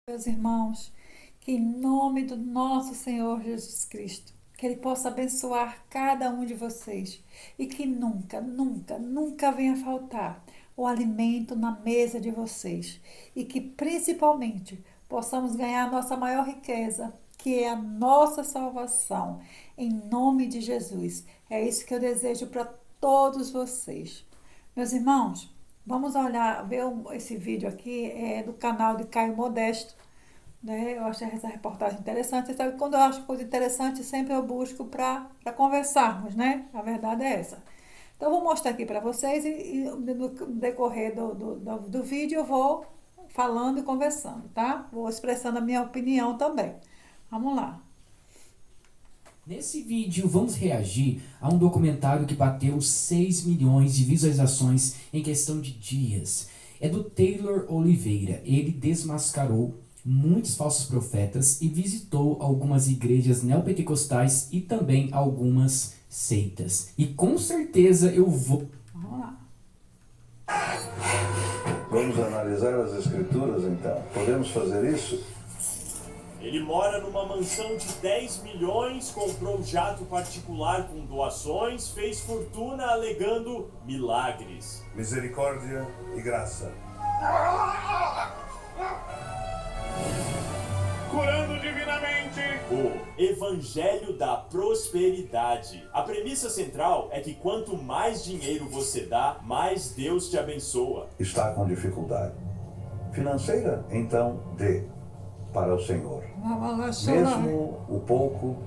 Meus irmãos, que em nome do nosso Senhor Jesus Cristo, que Ele possa abençoar cada um de vocês e que nunca, nunca, nunca venha faltar o alimento na mesa de vocês e que principalmente possamos ganhar a nossa maior riqueza, que é a nossa salvação, em nome de Jesus. É isso que eu desejo para todos vocês. Meus irmãos, vamos olhar, ver esse vídeo aqui do canal de Caio Modesto, né? Eu achei essa reportagem interessante. Você sabe que quando eu acho coisa interessante, sempre eu busco para conversarmos, né? A verdade é essa. Então, eu vou mostrar aqui para vocês e no decorrer do vídeo eu vou falando e conversando, tá? Vou expressando a minha opinião também. Vamos lá. Nesse vídeo vamos reagir a um documentário que bateu 6 milhões de visualizações em questão de dias. É do Taylor Oliveira. Ele desmascarou muitos falsos profetas e visitou algumas igrejas neopentecostais e também algumas seitas. E com certeza eu vou... Vamos lá. Vamos analisar as escrituras então. Podemos fazer isso? Ele mora numa mansão de 10 milhões, comprou um jato particular com doações, fez fortuna alegando milagres. Misericórdia e graça. Curando divinamente. O Evangelho da Prosperidade. A premissa central é que quanto mais dinheiro você dá, mais Deus te abençoa. Está com dificuldade financeira? Então dê para o Senhor. Mesmo o pouco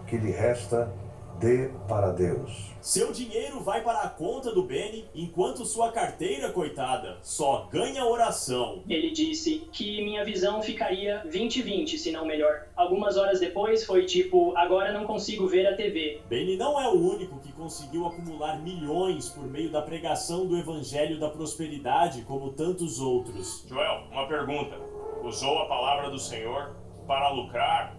que lhe resta, dê para Deus. Seu dinheiro vai para a conta do Benny, enquanto sua carteira, coitada, só ganha oração. Ele disse que minha visão ficaria 20/20, se não melhor. Algumas horas depois foi tipo, agora não consigo ver a TV. Benny não é o único que conseguiu acumular milhões por meio da pregação do Evangelho da Prosperidade, como tantos outros. Joel, uma pergunta. Usou a palavra do Senhor para lucrar?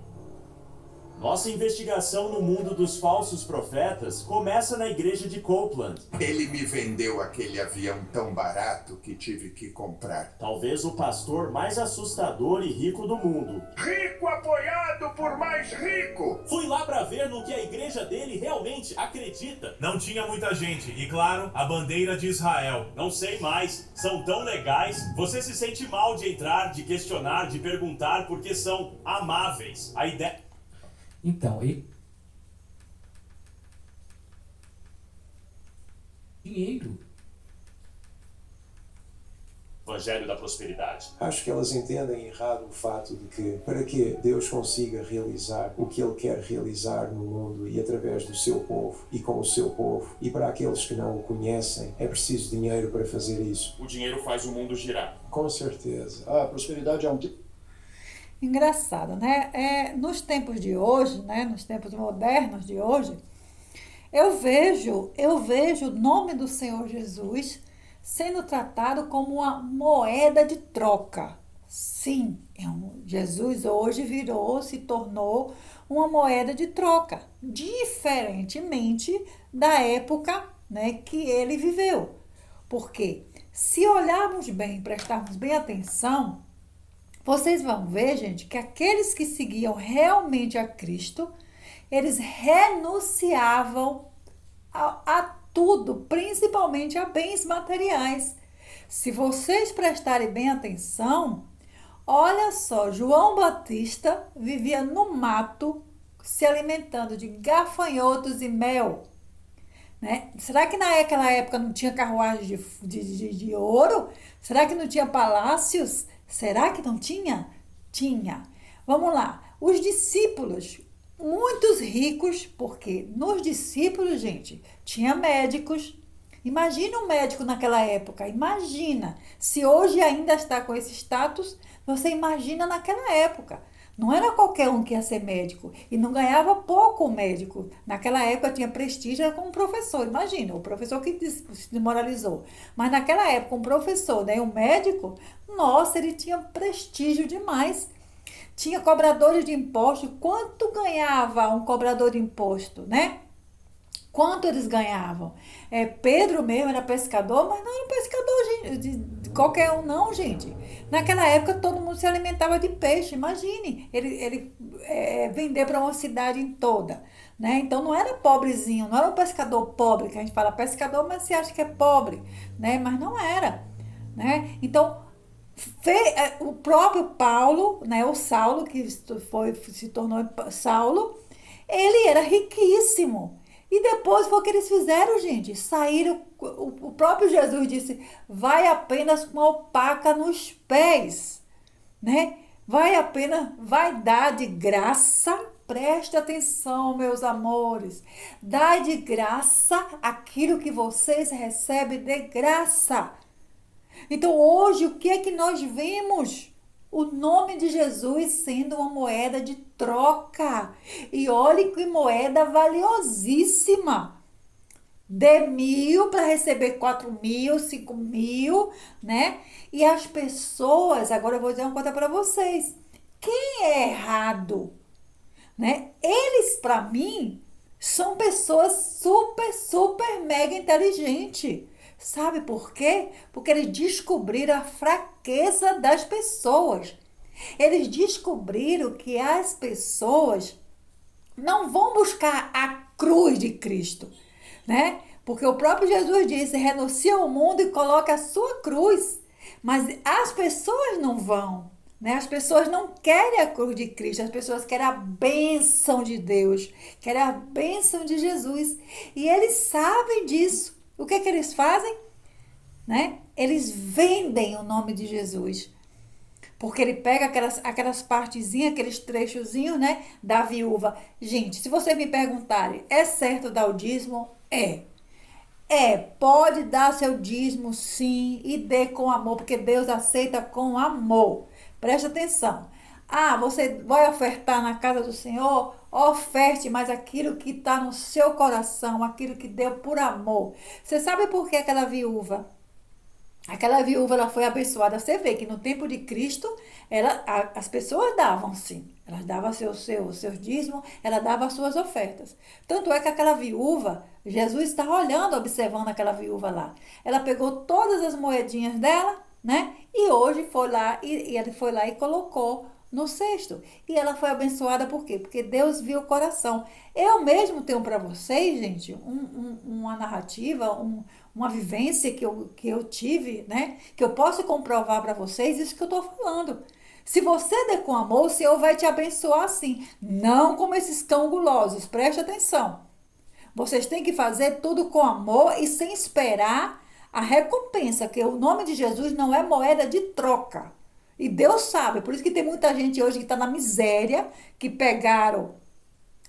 Nossa investigação no mundo dos falsos profetas começa na igreja de Copeland. Ele me vendeu aquele avião tão barato que tive que comprar. Talvez o pastor mais assustador e rico do mundo. Rico apoiado por mais rico! Fui lá pra ver no que a igreja dele realmente acredita. Não tinha muita gente e, claro, a bandeira de Israel. Não sei mais, são tão legais. Você se sente mal de entrar, de questionar, de perguntar, porque são amáveis. A ideia... Então, ele... dinheiro. Evangelho da Prosperidade. Acho que elas entendem errado o fato de que, para que Deus consiga realizar o que Ele quer realizar no mundo e através do seu povo e com o seu povo, e para aqueles que não o conhecem, é preciso dinheiro para fazer isso. O dinheiro faz o mundo girar. Com certeza. A prosperidade é um tipo... Engraçado, né? Nos tempos de hoje, né? Nos tempos modernos de hoje, eu vejo o nome do Senhor Jesus sendo tratado como uma moeda de troca. Sim, Jesus hoje se tornou uma moeda de troca, diferentemente da época, né, que ele viveu. Porque se olharmos bem, prestarmos bem atenção, vocês vão ver, gente, que aqueles que seguiam realmente a Cristo, eles renunciavam a tudo, principalmente a bens materiais. Se vocês prestarem bem atenção, olha só, João Batista vivia no mato, se alimentando de gafanhotos e mel. Né? Será que naquela época não tinha carruagem de ouro? Será que não tinha palácios? Será que não tinha? Tinha. Vamos lá. Os discípulos, muitos ricos, porque nos discípulos, gente, tinha médicos. Imagina um médico naquela época. Imagina. Se hoje ainda está com esse status, você imagina naquela época. Não era qualquer um que ia ser médico. E não ganhava pouco o médico. Naquela época tinha prestígio, era como professor. Imagina, o professor que se demoralizou. Mas naquela época, um professor, né, um médico, nossa, ele tinha prestígio demais. Tinha cobradores de imposto. Quanto ganhava um cobrador de imposto, né? Quanto eles ganhavam? Pedro mesmo era pescador, mas não era um pescador de qualquer um não, gente. Naquela época todo mundo se alimentava de peixe, imagine, ele vender para uma cidade toda, né? Então não era pobrezinho, não era um pescador pobre, que a gente fala pescador, mas você acha que é pobre, né? Mas não era, né? Então o próprio Paulo, né, o Saulo, que se tornou Saulo, ele era riquíssimo. E depois foi o que eles fizeram, gente. Saíram, o próprio Jesus disse, vai apenas com a alpaca nos pés, né? Vai dar de graça, preste atenção, meus amores, dá de graça aquilo que vocês recebem de graça. Então hoje o que é que nós vemos? O nome de Jesus sendo uma moeda de troca. E olhe que moeda valiosíssima. Dê 1.000 para receber 4.000, 5.000, né? E as pessoas, agora eu vou dizer uma coisa para vocês. Quem é errado? Né? Eles, para mim, são pessoas super mega inteligentes. Sabe por quê? Porque eles descobriram a fraqueza das pessoas. Eles descobriram que as pessoas não vão buscar a cruz de Cristo, né? Porque o próprio Jesus disse, renuncia ao mundo e coloca a sua cruz. Mas as pessoas não vão, né? As pessoas não querem a cruz de Cristo, as pessoas querem a bênção de Deus, querem a bênção de Jesus. E eles sabem disso. O que é que eles fazem? Né? Eles vendem o nome de Jesus. Porque ele pega aquelas partezinhas, aqueles trechozinhos, né, da viúva. Gente, se vocês me perguntarem, é certo dar o dízimo? Pode dar seu dízimo sim, e dê com amor, porque Deus aceita com amor. Preste atenção. Você vai ofertar na casa do Senhor? Oferte, mas aquilo que está no seu coração, aquilo que deu por amor. Você sabe por que aquela viúva ela foi abençoada? Você vê que no tempo de Cristo, as pessoas davam sim. Elas davam seus dízimos, ela dava as suas ofertas. Tanto é que aquela viúva, Jesus está olhando, observando aquela viúva lá. Ela pegou todas as moedinhas dela, né? E hoje foi lá, e ele foi lá e colocou no cesto. E ela foi abençoada por quê? Porque Deus viu o coração. Eu mesmo tenho para vocês, gente, uma narrativa, uma vivência que eu tive, né? Que eu posso comprovar para vocês isso que eu estou falando. Se você der com amor, o Senhor vai te abençoar assim. Não como esses cão gulosos. Preste atenção. Vocês têm que fazer tudo com amor e sem esperar a recompensa, que o nome de Jesus não é moeda de troca. E Deus sabe, por isso que tem muita gente hoje que está na miséria, que pegaram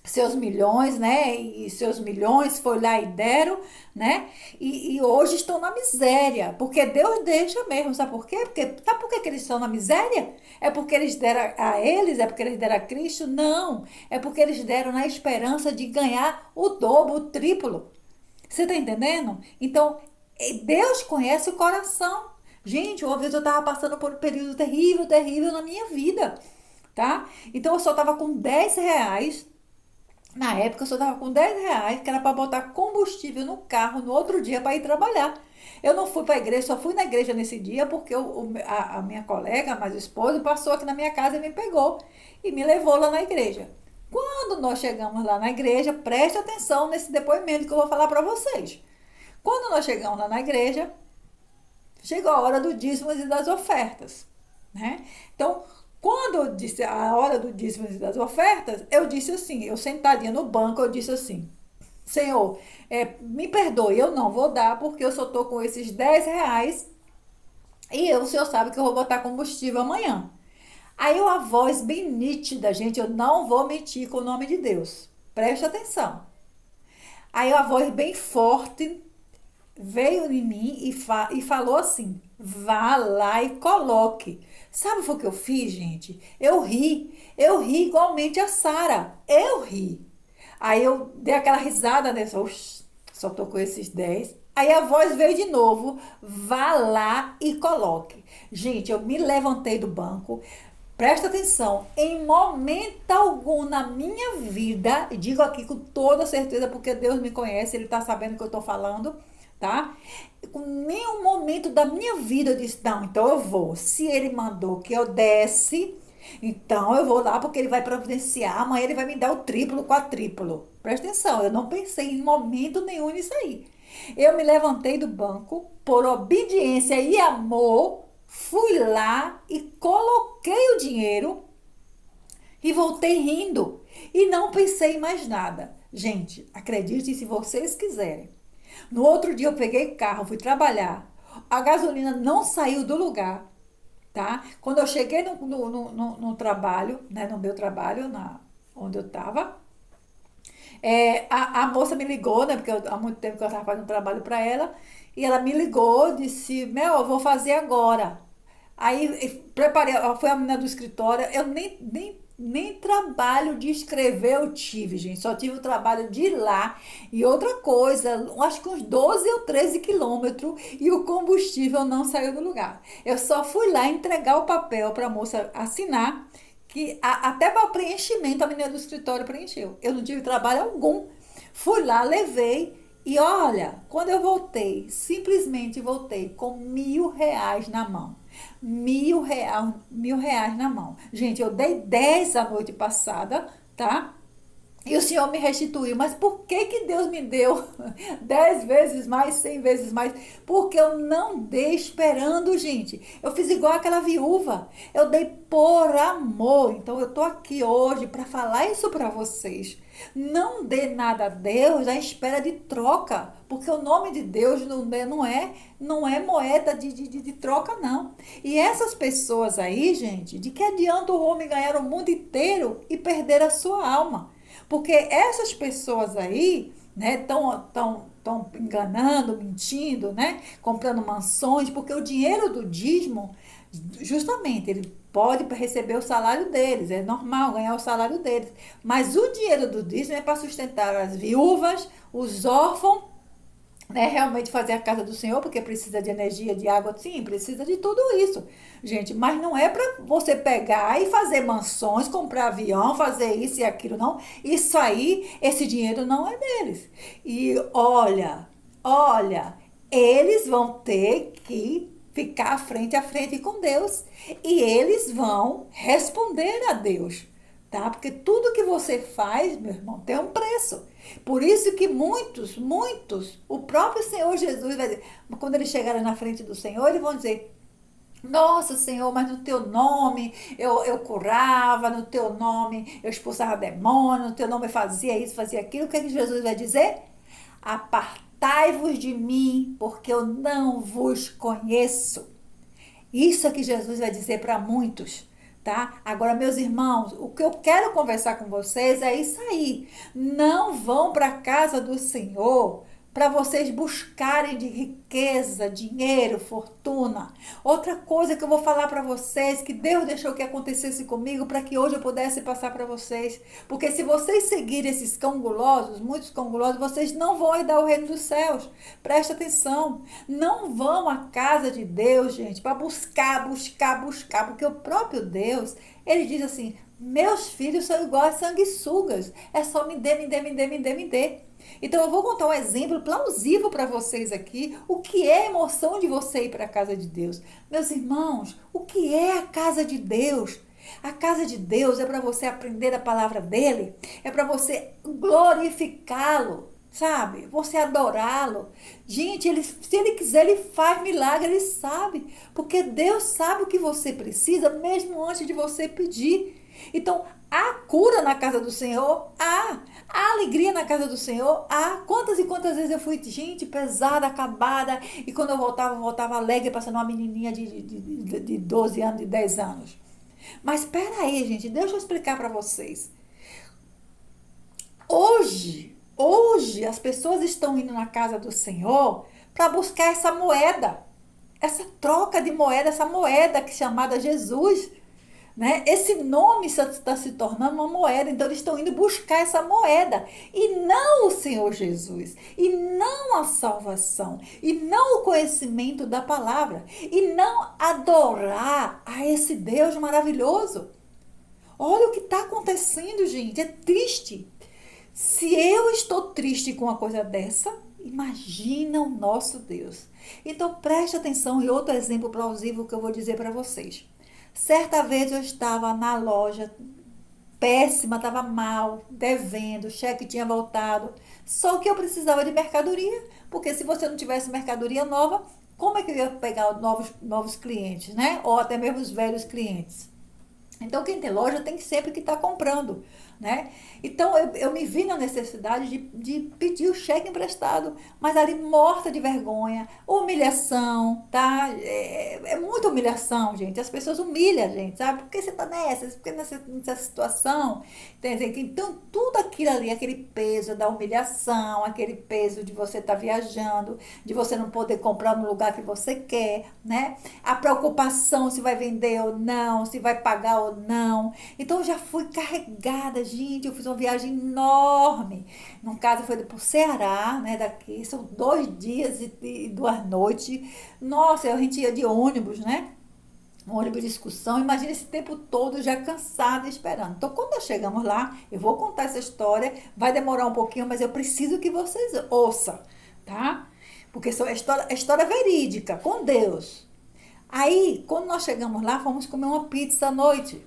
seus milhões, né? E seus milhões foi lá e deram, né? E hoje estão na miséria, porque Deus deixa mesmo, sabe por quê? Sabe por que eles estão na miséria? É porque eles deram a eles? É porque eles deram a Cristo? Não, é porque eles deram na esperança de ganhar o dobro, o triplo. Você está entendendo? Então, Deus conhece o coração. Gente, uma vez eu estava passando por um período terrível na minha vida, tá? Então, eu só estava com 10 reais. Na época, eu só estava com 10 reais, que era para botar combustível no carro no outro dia para ir trabalhar. Eu não fui para a igreja, só fui na igreja nesse dia porque a minha colega, mais esposa, passou aqui na minha casa e me pegou e me levou lá na igreja. Quando nós chegamos lá na igreja, preste atenção nesse depoimento que eu vou falar para vocês. Quando nós chegamos lá na igreja, chegou a hora do dízimo e das ofertas, né? Então, quando eu disse a hora do dízimo e das ofertas, eu disse assim, eu sentadinha no banco, eu disse assim, Senhor, me perdoe, eu não vou dar porque eu só estou com esses 10 reais e o Senhor sabe que eu vou botar combustível amanhã. Aí a voz bem nítida, gente, eu não vou mentir com o nome de Deus, preste atenção. Aí a voz bem forte veio em mim e falou assim, vá lá e coloque. Sabe o que foi que eu fiz, gente? Eu ri igualmente a Sara, eu ri. Aí eu dei aquela risada, né? Só tô com esses 10. Aí a voz veio de novo, vá lá e coloque. Gente, eu me levantei do banco, Presta atenção, em momento algum na minha vida, e digo aqui com toda certeza, porque Deus me conhece, Ele está sabendo o que eu estou falando, tá? Em nenhum momento da minha vida eu disse, não, então eu vou. Se Ele mandou que eu desse, então eu vou lá porque Ele vai providenciar, amanhã Ele vai me dar o triplo, o quadriplo. Presta atenção, eu não pensei em momento nenhum nisso aí. Eu me levantei do banco, por obediência e amor, fui lá e coloquei o dinheiro e voltei rindo. E não pensei em mais nada. Gente, acredite se vocês quiserem. No outro dia eu peguei o carro, fui trabalhar. A gasolina não saiu do lugar, tá? Quando eu cheguei no trabalho, né, no meu trabalho, onde eu estava, a moça me ligou, né, porque há muito tempo que eu estava fazendo trabalho para ela, e ela me ligou, disse, eu vou fazer agora. Aí preparei, foi a menina do escritório, eu nem trabalho de escrever eu tive, gente, só tive o trabalho de ir lá. E outra coisa, acho que uns 12 ou 13 quilômetros e o combustível não saiu do lugar. Eu só fui lá entregar o papel para a moça assinar, que até para preenchimento a menina do escritório preencheu. Eu não tive trabalho algum. Fui lá, levei. E olha, quando eu voltei, simplesmente voltei com R$1.000 na mão. R$1.000 na mão. Gente, eu dei 10 a noite passada, tá? E o Senhor me restituiu. Mas por que Deus me deu 10 vezes mais, 100 vezes mais? Porque eu não dei esperando, gente. Eu fiz igual aquela viúva. Eu dei por amor. Então eu tô aqui hoje para falar isso para vocês. Não dê nada a Deus à espera de troca, porque o nome de Deus não é moeda de troca, não. E essas pessoas aí, gente, de que adianta o homem ganhar o mundo inteiro e perder a sua alma? Porque essas pessoas aí, né, estão enganando, mentindo, né, comprando mansões, porque o dinheiro do dízimo, justamente, ele pode receber o salário deles, é normal ganhar o salário deles. Mas o dinheiro do dízimo é para sustentar as viúvas, os órfãos, né, realmente fazer a casa do Senhor, porque precisa de energia, de água, sim, precisa de tudo isso, gente. Mas não é para você pegar e fazer mansões, comprar avião, fazer isso e aquilo, não. Isso aí, esse dinheiro não é deles. E olha, eles vão ter que ficar frente a frente com Deus. E eles vão responder a Deus, tá? Porque tudo que você faz, meu irmão, tem um preço. Por isso que muitos, o próprio Senhor Jesus vai dizer, quando eles chegarem na frente do Senhor, eles vão dizer, nossa, Senhor, mas no teu nome eu curava, no teu nome eu expulsava demônio, no teu nome eu fazia isso, fazia aquilo. O que Jesus vai dizer? Apartai-vos de mim, porque eu não vos conheço. Isso é que Jesus vai dizer para muitos, tá? Agora, meus irmãos, o que eu quero conversar com vocês é isso aí. Não vão para a casa do Senhor para vocês buscarem de riqueza, dinheiro, fortuna. Outra coisa que eu vou falar para vocês, que Deus deixou que acontecesse comigo para que hoje eu pudesse passar para vocês. Porque se vocês seguirem esses cão gulosos, muitos cão gulosos, vocês não vão herdar o reino dos céus. Presta atenção. Não vão à casa de Deus, gente, para buscar, porque o próprio Deus, ele diz assim, meus filhos são iguais a sanguessugas. É só me dê. Então eu vou contar um exemplo plausível para vocês aqui, o que é a emoção de você ir para a casa de Deus. Meus irmãos, o que é a casa de Deus? A casa de Deus é para você aprender a palavra dele, é para você glorificá-lo, sabe? Você adorá-lo. Gente, se ele quiser, ele faz milagre, ele sabe, porque Deus sabe o que você precisa, mesmo antes de você pedir. Então, há cura na casa do Senhor? Há alegria na casa do Senhor? Há. Quantas e quantas vezes eu fui, gente, pesada, acabada, e quando eu voltava alegre, passando uma menininha de 12 anos, de 10 anos. Mas espera aí, gente, deixa eu explicar para vocês. Hoje, as pessoas estão indo na casa do Senhor para buscar essa moeda, essa troca de moeda, essa moeda que é chamada Jesus. né? Esse nome está se tornando uma moeda, então eles estão indo buscar essa moeda, e não o Senhor Jesus, e não a salvação, e não o conhecimento da palavra, e não adorar a esse Deus maravilhoso. Olha o que está acontecendo, gente, é triste. Se eu estou triste com uma coisa dessa, imagina o nosso Deus. Então preste atenção em outro exemplo plausível que eu vou dizer para vocês. Certa vez eu estava na loja, péssima, estava mal, devendo, o cheque tinha voltado. Só que eu precisava de mercadoria, porque se você não tivesse mercadoria nova, como é que eu ia pegar novos clientes, né? Ou até mesmo os velhos clientes? Então, quem tem loja tem sempre que estar comprando, né? Então, eu me vi na necessidade de pedir o cheque emprestado, mas ali morta de vergonha, humilhação, tá? É muita humilhação, gente. As pessoas humilham a gente, sabe? Por que você tá nessa? Por que nessa situação? Então, tudo aquilo ali, aquele peso da humilhação, aquele peso de você estar viajando, de você não poder comprar no lugar que você quer, né? A preocupação se vai vender ou não, se vai pagar ou não. Então, eu já fui carregada, gente. Eu fiz uma viagem enorme. No caso, foi para o Ceará, né? Daqui, são 2 dias e 2 noites. Nossa, a gente ia de ônibus, né? Um ônibus de excursão. Imagina esse tempo todo já cansada esperando. Então, quando nós chegamos lá, eu vou contar essa história. Vai demorar um pouquinho, mas eu preciso que vocês ouçam, tá? Porque é história verídica, com Deus. Aí, quando nós chegamos lá, fomos comer uma pizza à noite.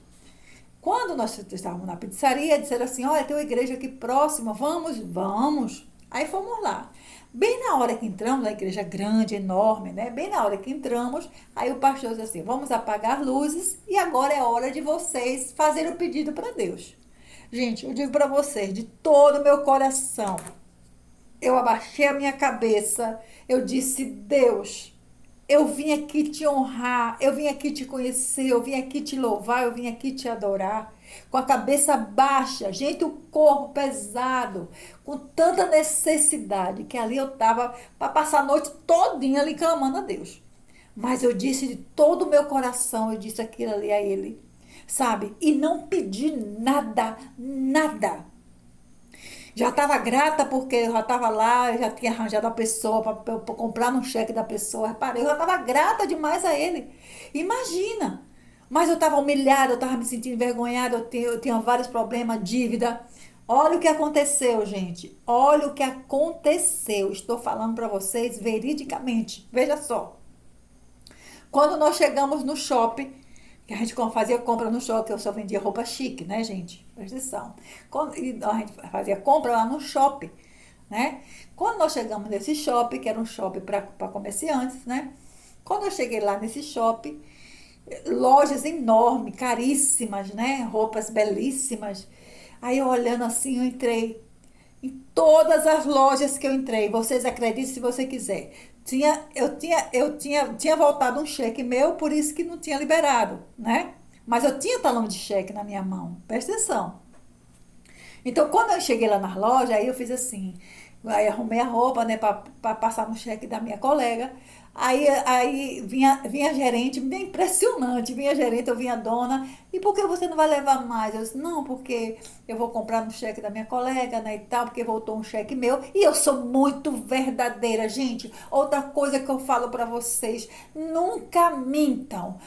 Quando nós estávamos na pizzaria, disseram assim, olha, tem uma igreja aqui próxima, vamos. Aí fomos lá. Bem na hora que entramos, a igreja grande, enorme, né? Bem na hora que entramos, aí o pastor disse assim, vamos apagar luzes e agora é hora de vocês fazerem o pedido para Deus. Gente, eu digo para vocês, de todo o meu coração, eu abaixei a minha cabeça, eu disse, Deus, eu vim aqui te honrar, eu vim aqui te conhecer, eu vim aqui te louvar, eu vim aqui te adorar. Com a cabeça baixa, gente, o corpo pesado, com tanta necessidade, que ali eu estava para passar a noite todinha ali clamando a Deus. Mas eu disse de todo o meu coração, eu disse aquilo ali a Ele, sabe? E não pedi nada. Já estava grata porque eu já estava lá, eu já tinha arranjado a pessoa para comprar no cheque da pessoa. Reparei, eu já estava grata demais a ele. Imagina! Mas eu estava humilhada, eu estava me sentindo envergonhada, eu tinha vários problemas, dívida. Olha o que aconteceu, gente. Olha o que aconteceu. Estou falando para vocês veridicamente. Veja só. Quando nós chegamos no shopping, que a gente fazia compra no shopping, eu só vendia roupa chique, né, gente? Presta atenção. A gente fazia compra lá no shopping, né? Quando nós chegamos nesse shopping, que era um shopping para comerciantes, né? Quando eu cheguei lá nesse shopping, lojas enormes, caríssimas, né? Roupas belíssimas. Aí eu olhando assim, eu entrei em todas as lojas que eu entrei. Vocês acreditem se você quiser. Eu tinha voltado um cheque meu, por isso que não tinha liberado, né? Mas eu tinha talão de cheque na minha mão. Presta atenção. Então, quando eu cheguei lá na loja, aí eu fiz assim. Aí arrumei a roupa, né, para passar no cheque da minha colega. Aí vinha a gerente, bem impressionante, vinha a gerente, eu vinha a dona, e por que você não vai levar mais? Eu disse, não, porque eu vou comprar no cheque da minha colega, né, e tal, porque voltou um cheque meu, e eu sou muito verdadeira, gente. Outra coisa que eu falo para vocês, nunca mintam,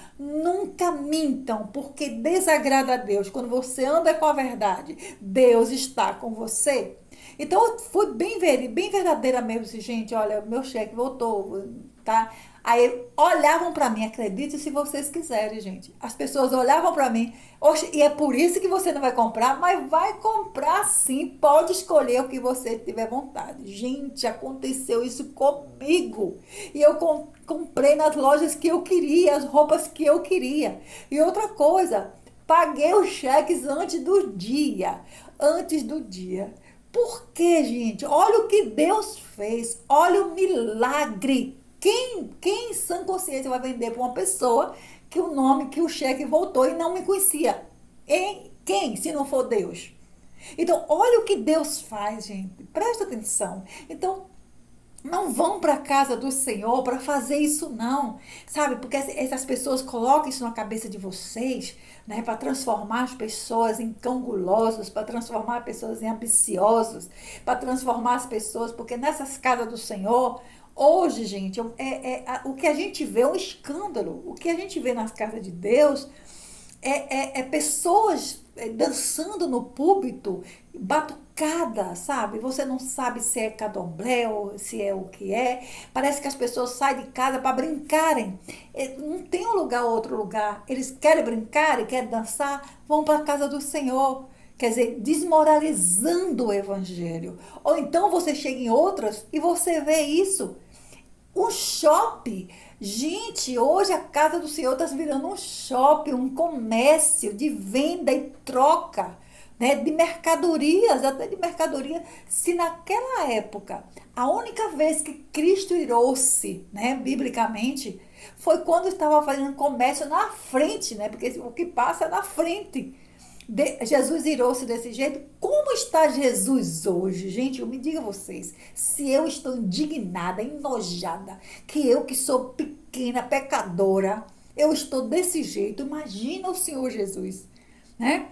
porque desagrada a Deus. Quando você anda com a verdade, Deus está com você. Então, eu fui bem verdadeira mesmo, assim, gente, olha, meu cheque voltou, tá? Aí olhavam para mim, acredite se vocês quiserem, gente. As pessoas olhavam para mim, oxe, e é por isso que você não vai comprar, mas vai comprar sim, pode escolher o que você tiver vontade. Gente, aconteceu isso comigo. E eu comprei nas lojas que eu queria, as roupas que eu queria. E outra coisa, paguei os cheques antes do dia. Por quê, gente? Olha o que Deus fez, olha o milagre. Quem em sã consciência vai vender para uma pessoa que o cheque voltou e não me conhecia? Quem, se não for Deus? Então, olha o que Deus faz, gente. Presta atenção. Então, Não vão para a casa do Senhor para fazer isso não, sabe? Porque essas pessoas colocam isso na cabeça de vocês, né? Para transformar as pessoas em cão gulosos, para transformar as pessoas em ambiciosos, para transformar as pessoas, porque nessas casas do Senhor, hoje, gente, o que a gente vê é um escândalo. O que a gente vê nas casas de Deus é pessoas dançando no púlpito, batucada, sabe? Você não sabe se é candomblé ou se é o que é. Parece que as pessoas saem de casa para brincarem. Não tem um lugar ou outro lugar. Eles querem brincar e querem dançar, vão para a casa do Senhor. Quer dizer, desmoralizando o evangelho. Ou então você chega em outras e você vê isso. Um shopping. Gente, hoje a casa do Senhor está virando um shopping, um comércio de venda e troca, né, de mercadorias, até de mercadoria. Se naquela época, a única vez que Cristo irou-se, né, biblicamente, foi quando estava fazendo comércio na frente, né, porque o que passa é na frente. Jesus irou-se desse jeito. Como está Jesus hoje? Gente, me diga vocês, se eu estou indignada, enojada, que eu que sou pequena, pecadora, eu estou desse jeito, imagina o Senhor Jesus, né?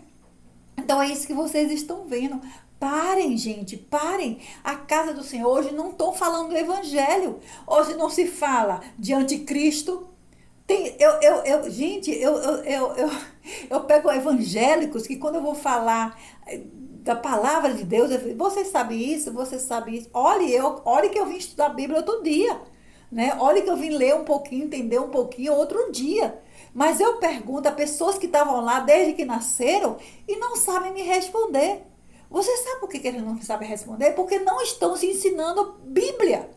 Então é isso que vocês estão vendo. Parem, gente, parem. A casa do Senhor, hoje não estou falando do evangelho, hoje não se fala de anticristo. Gente, eu pego evangélicos que quando eu vou falar da palavra de Deus, eu falo, você sabe isso, você sabe isso. Olhe que eu vim estudar a Bíblia outro dia, né? Olhe que eu vim ler um pouquinho, entender um pouquinho outro dia. Mas eu pergunto a pessoas que estavam lá desde que nasceram e não sabem me responder. Você sabe por que eles não sabem responder? Porque não estão se ensinando Bíblia.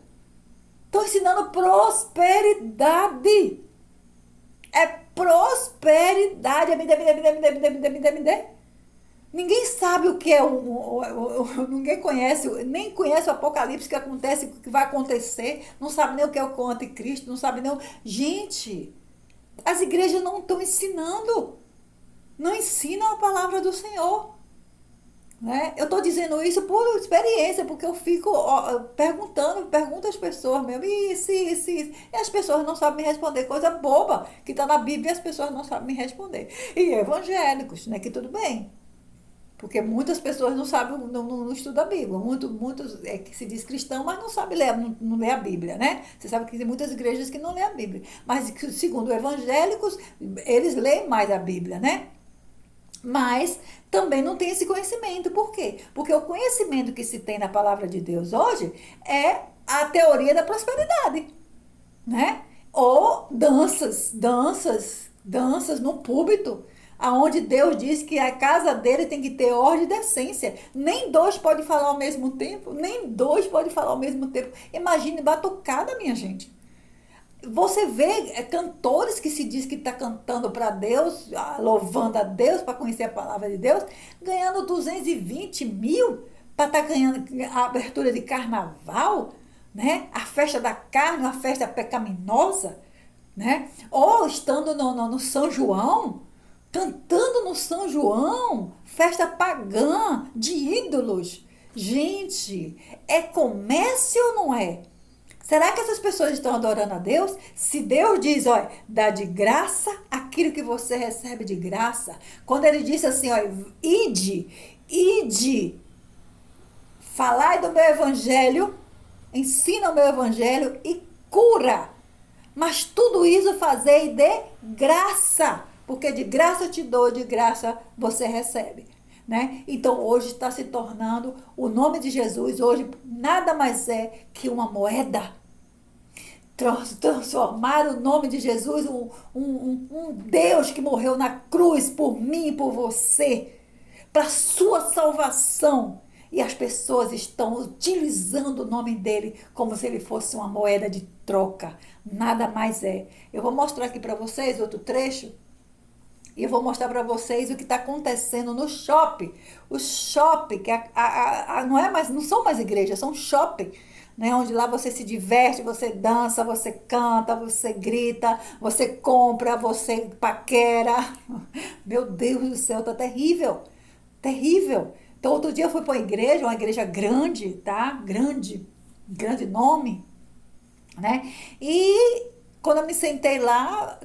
Estão ensinando prosperidade. É prosperidade. Me dê. Ninguém sabe o que é ninguém conhece, nem conhece o Apocalipse, que acontece, o que vai acontecer, não sabe nem o que é o anticristo, não sabe nem o... Gente, as igrejas não estão ensinando, não ensinam a palavra do Senhor. Né? Eu estou dizendo isso por experiência, porque eu fico pergunto às pessoas mesmo, e as pessoas não sabem me responder, coisa boba, que está na Bíblia e as pessoas não sabem me responder. E evangélicos, né, que tudo bem, porque muitas pessoas não sabem, não estudam a Bíblia, muitos que se diz cristão, mas não sabe ler, não lê a Bíblia, né? Você sabe que tem muitas igrejas que não lêem a Bíblia, mas segundo evangélicos, eles leem mais a Bíblia, né? Mas também não tem esse conhecimento. Por quê? Porque o conhecimento que se tem na palavra de Deus hoje é a teoria da prosperidade, né? Ou danças no púlpito, aonde Deus diz que a casa dele tem que ter ordem e decência. Nem dois podem falar ao mesmo tempo, Imagine batucada, minha gente. Você vê cantores que se diz que está cantando para Deus, louvando a Deus para conhecer a palavra de Deus, ganhando 220 mil para estar ganhando a abertura de carnaval, né? A festa da carne, uma festa pecaminosa, né? Ou estando no São João, cantando no São João, festa pagã de ídolos. Gente, é comércio ou não é? Será que essas pessoas estão adorando a Deus? Se Deus diz, olha, dá de graça aquilo que você recebe de graça. Quando ele disse assim, olha, ide, falai do meu evangelho, ensina o meu evangelho e cura. Mas tudo isso fazei de graça, porque de graça eu te dou, de graça você recebe. Né? Então hoje está se tornando o nome de Jesus, hoje nada mais é que uma moeda. Transformar o nome de Jesus, um Deus que morreu na cruz por mim e por você, para sua salvação. E as pessoas estão utilizando o nome dele como se ele fosse uma moeda de troca. Nada mais é. Eu vou mostrar aqui para vocês outro trecho. E eu vou mostrar para vocês o que está acontecendo no shopping. O shopping, que não são mais igrejas, são shopping. Né? Onde lá você se diverte, você dança, você canta, você grita, você compra, você paquera. Meu Deus do céu, tá terrível. Terrível. Então, outro dia eu fui para uma igreja grande, tá? Grande. grande nome, né? E quando eu me sentei lá,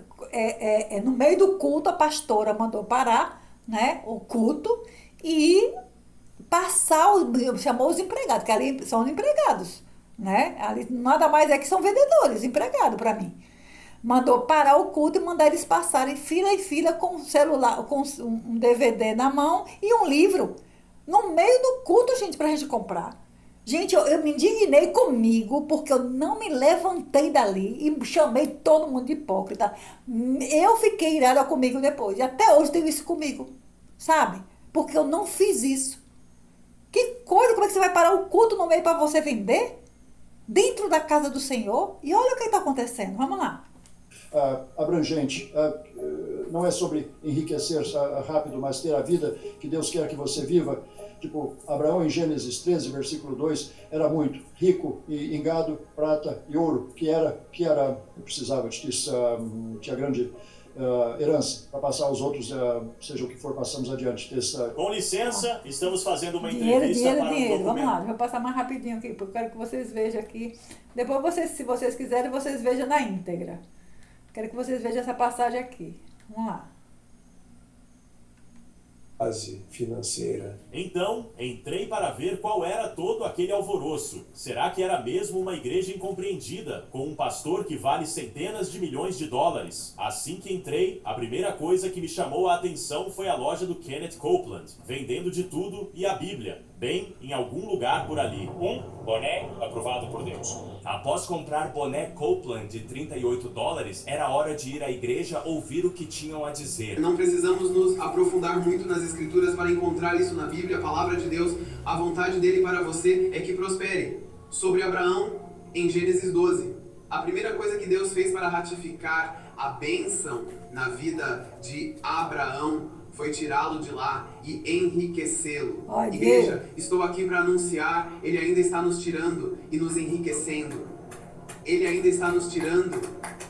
no meio do culto, a pastora mandou parar, né, o culto e chamou os empregados, que ali são empregados, né? Ali nada mais é que são vendedores, empregados para mim. Mandou parar o culto e mandar eles passarem fila em fila com um celular, com um DVD na mão e um livro. No meio do culto, gente, pra gente comprar. Gente, eu me indignei comigo, porque eu não me levantei dali e chamei todo mundo de hipócrita. Eu fiquei irada comigo depois. E até hoje tenho isso comigo, sabe? Porque eu não fiz isso. Que coisa, como é que você vai parar o culto no meio para você vender? Dentro da casa do Senhor? E olha o que está acontecendo. Vamos lá. Abrangente, não é sobre enriquecer rápido, mas ter a vida que Deus quer que você viva. Tipo, Abraão em Gênesis 13, versículo 2, era muito rico em gado, prata e ouro, que era eu precisava disso, tinha grande herança para passar aos outros, seja o que for, passamos adiante. Com licença, estamos fazendo uma Dinheiro. documento. Vamos lá, deixa eu passar mais rapidinho aqui, porque eu quero que vocês vejam aqui. Depois, se vocês quiserem, vocês vejam na íntegra. Quero que vocês vejam essa passagem aqui. Vamos lá. Base financeira. Então, entrei para ver qual era todo aquele alvoroço. Será que era mesmo uma igreja incompreendida, com um pastor que vale centenas de milhões de dólares? Assim que entrei, a primeira coisa que me chamou a atenção foi a loja do Kenneth Copeland, vendendo de tudo e a Bíblia, bem em algum lugar por ali. Boné aprovado por Deus. Após comprar boné Copeland de $38, era hora de ir à igreja ouvir o que tinham a dizer. Não precisamos nos aprofundar muito nas escrituras para encontrar isso na Bíblia, a palavra de Deus. A vontade dele para você é que prospere. Sobre Abraão, em Gênesis 12, a primeira coisa que Deus fez para ratificar a bênção na vida de Abraão foi tirá-lo de lá e enriquecê-lo. Igreja, estou aqui para anunciar, ele ainda está nos tirando e nos enriquecendo. Ele ainda está nos tirando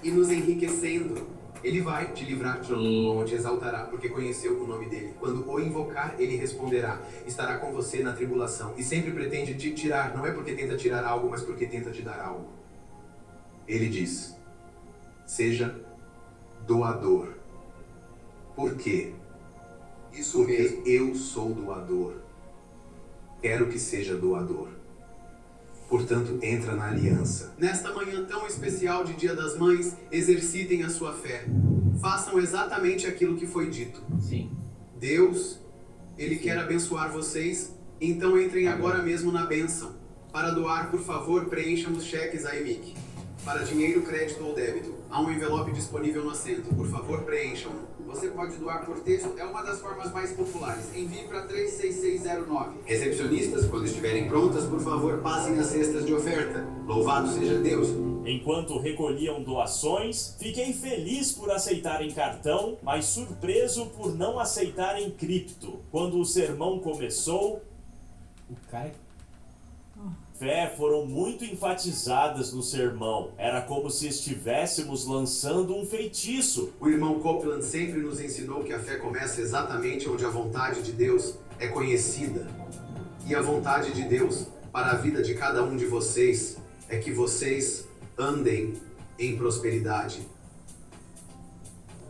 e nos enriquecendo. Ele vai te livrar, te exaltará, porque conheceu o nome dele. Quando o invocar, ele responderá. Estará com você na tribulação e sempre pretende te tirar. Não é porque tenta tirar algo, mas porque tenta te dar algo. Ele diz, seja doador. Por quê? Isso porque eu sou doador. Quero que seja doador. Portanto, entra na aliança. Nesta manhã tão especial de Dia das Mães, exercitem a sua fé. Façam exatamente aquilo que foi dito. Sim. Deus, Ele quer abençoar vocês, então entrem agora mesmo na bênção. Para doar, por favor, preencham os cheques aí, Mick. Para dinheiro, crédito ou débito, há um envelope disponível no assento. Por favor, preencham-no. Você pode doar por texto, é uma das formas mais populares. Envie para 36609. Recepcionistas, quando estiverem prontas, por favor, passem as cestas de oferta. Louvado seja Deus. Enquanto recolhiam doações, fiquei feliz por aceitarem cartão, mas surpreso por não aceitarem cripto. Quando o sermão começou, o cara... fé foram muito enfatizadas no sermão. Era como se estivéssemos lançando um feitiço. O irmão Copeland sempre nos ensinou que a fé começa exatamente onde a vontade de Deus é conhecida. E a vontade de Deus para a vida de cada um de vocês é que vocês andem em prosperidade.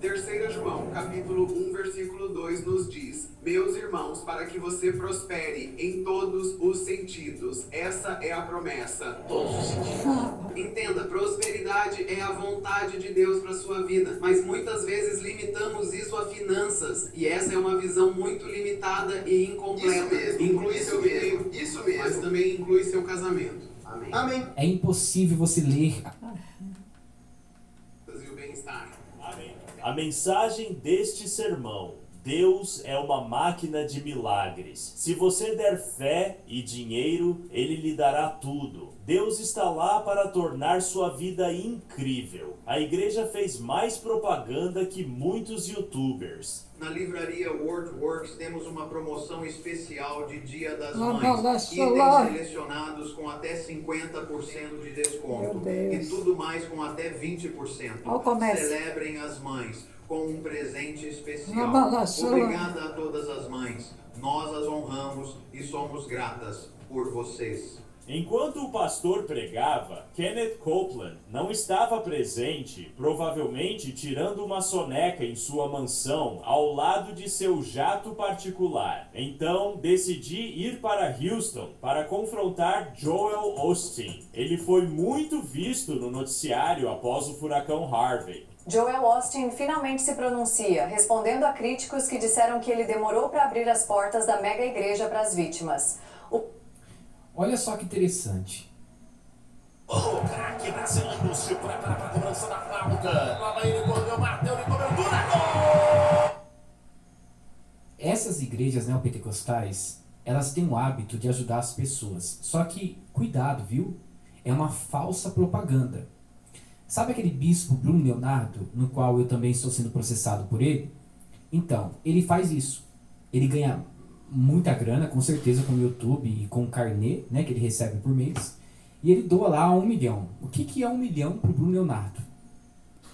3 João, capítulo 1, versículo 2 nos diz: meus irmãos, para que você prospere em todos os sentidos. Essa é a promessa. Todos os sentidos. Entenda, prosperidade é a vontade de Deus para sua vida, mas muitas vezes limitamos isso a finanças, e essa é uma visão muito limitada e incompleta. Isso mesmo. Inclui seu dinheiro, isso mesmo, mas também inclui seu casamento. Amém. Amém. É impossível você ler... E o bem-estar. A mensagem deste sermão: Deus é uma máquina de milagres. Se você der fé e dinheiro, Ele lhe dará tudo. Deus está lá para tornar sua vida incrível. A igreja fez mais propaganda que muitos youtubers. Na livraria WordWorks temos uma promoção especial de Dia das Mães. Itens selecionados com até 50% de desconto. E tudo mais com até 20%. Celebrem as mães com um presente especial. Obrigada a todas as mães. Nós as honramos e somos gratas por vocês. Enquanto o pastor pregava, Kenneth Copeland não estava presente, provavelmente tirando uma soneca em sua mansão ao lado de seu jato particular. Então, decidi ir para Houston para confrontar Joel Osteen. Ele foi muito visto no noticiário após o furacão Harvey. Joel Osteen finalmente se pronuncia, respondendo a críticos que disseram que ele demorou para abrir as portas da mega igreja para as vítimas. Olha só que interessante. O craque brasileiro se prepara para a cobrança da falta. Lá vai ele, correu, bateu e cobertura, gol! Essas igrejas neopentecostais, elas têm o hábito de ajudar as pessoas. Só que, cuidado, viu? É uma falsa propaganda. Sabe aquele bispo Bruno Leonardo, no qual eu também estou sendo processado por ele? Então, ele faz isso. Ele ganha muita grana, com certeza, com o YouTube e com o carnê, né, que ele recebe por mês. E ele doa lá 1 milhão. O que é 1 milhão para o Bruno Leonardo?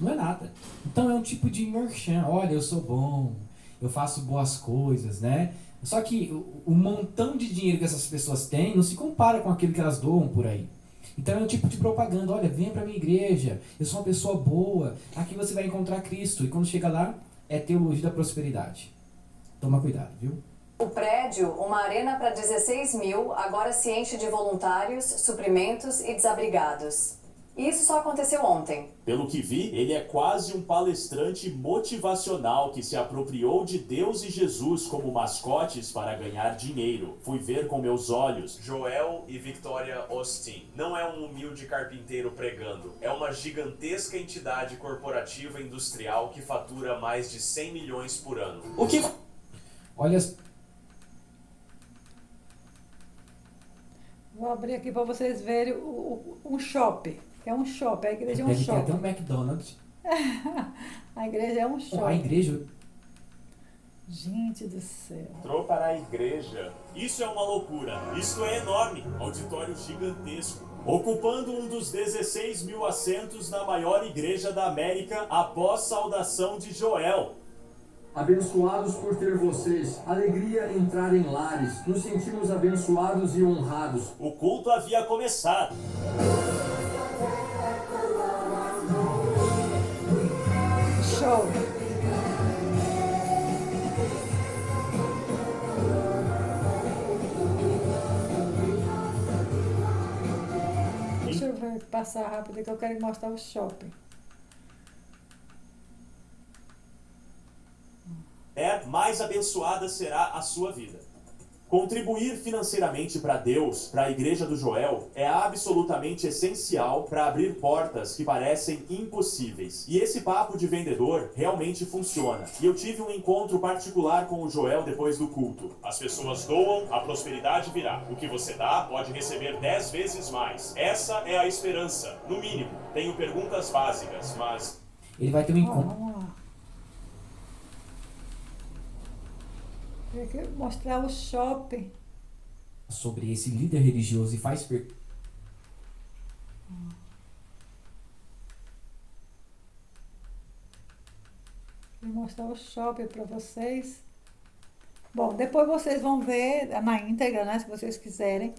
Não é nada. Então é um tipo de merchan. Olha, eu sou bom, eu faço boas coisas, né? Só que o montão de dinheiro que essas pessoas têm não se compara com aquilo que elas doam por aí. Então é um tipo de propaganda. Olha, venha para minha igreja, eu sou uma pessoa boa, aqui você vai encontrar Cristo. E quando chega lá, é teologia da prosperidade. Toma cuidado, viu? O prédio, uma arena para 16 mil, agora se enche de voluntários, suprimentos e desabrigados. E isso só aconteceu ontem. Pelo que vi, ele é quase um palestrante motivacional que se apropriou de Deus e Jesus como mascotes para ganhar dinheiro. Fui ver com meus olhos. Joel e Victoria Osteen não é um humilde carpinteiro pregando. É uma gigantesca entidade corporativa industrial que fatura mais de 100 milhões por ano. O que... Olha... Vou abrir aqui para vocês verem um shopping. É um shopping, a igreja é um shopping. Tem até um McDonald's. A igreja é um shopping. A igreja... Gente do céu. Entrou para a igreja. Isso é uma loucura. Isto é enorme. Auditório gigantesco. Ocupando um dos 16 mil assentos na maior igreja da América após saudação de Joel. Abençoados por ter vocês. Alegria entrar em lares. Nos sentimos abençoados e honrados. O culto havia começado. Show. Deixa eu ver, passar rápido que eu quero mostrar o shopping. Mais abençoada será a sua vida. Contribuir financeiramente para Deus, para a igreja do Joel, é absolutamente essencial para abrir portas que parecem impossíveis. E esse papo de vendedor realmente funciona. E eu tive um encontro particular com o Joel depois do culto. As pessoas doam, a prosperidade virá. O que você dá pode receber 10 vezes mais. Essa é a esperança, no mínimo. Tenho perguntas básicas, mas... Ele vai ter um encontro. Eu quero mostrar o shopping. Sobre esse líder religioso e faz Vou mostrar o shopping para vocês. Bom, depois vocês vão ver na íntegra, né, se vocês quiserem,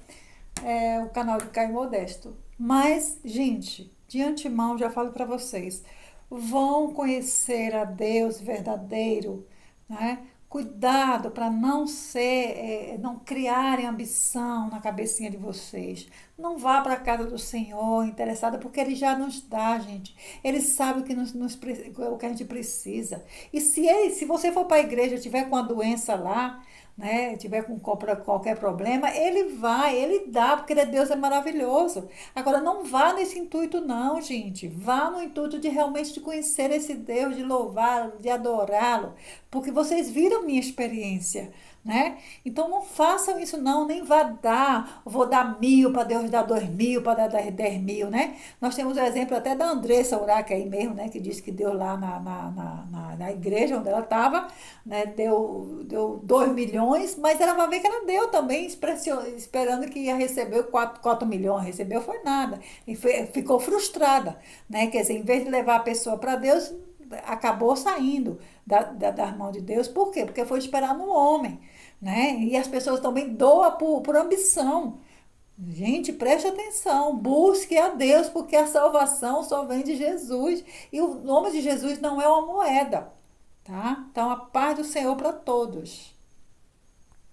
o canal de Caio Modesto. Mas, gente, de antemão já falo para vocês, vão conhecer a Deus verdadeiro, né? Cuidado para não não criarem ambição na cabecinha de vocês. Não vá para a casa do Senhor interessado, porque Ele já nos dá, gente. Ele sabe o que, o que a gente precisa. E se você for para a igreja e tiver com a doença lá, né, tiver com qualquer problema, Ele dá, porque Deus é maravilhoso. Agora, não vá nesse intuito não, gente. Vá no intuito de realmente conhecer esse Deus, de louvá-lo, de adorá-lo, porque vocês viram minha experiência, né? Então, não façam isso não, nem vou dar 1.000 para Deus dar 2.000, para dar 10.000, né? Nós temos o exemplo até da Andressa Urach aí mesmo, né, que disse que Deus lá na igreja onde ela estava, né, deu 2 milhões, mas ela vai ver que ela deu também, esperando que ia receber 4 milhões, recebeu foi nada, e ficou frustrada, né? Quer dizer, em vez de levar a pessoa para Deus, acabou saindo das mãos de Deus. Por quê? Porque foi esperar no homem, né? E as pessoas também doam por ambição. Gente, preste atenção, busque a Deus, porque a salvação só vem de Jesus. E o nome de Jesus não é uma moeda, tá? Então, a paz do Senhor para todos.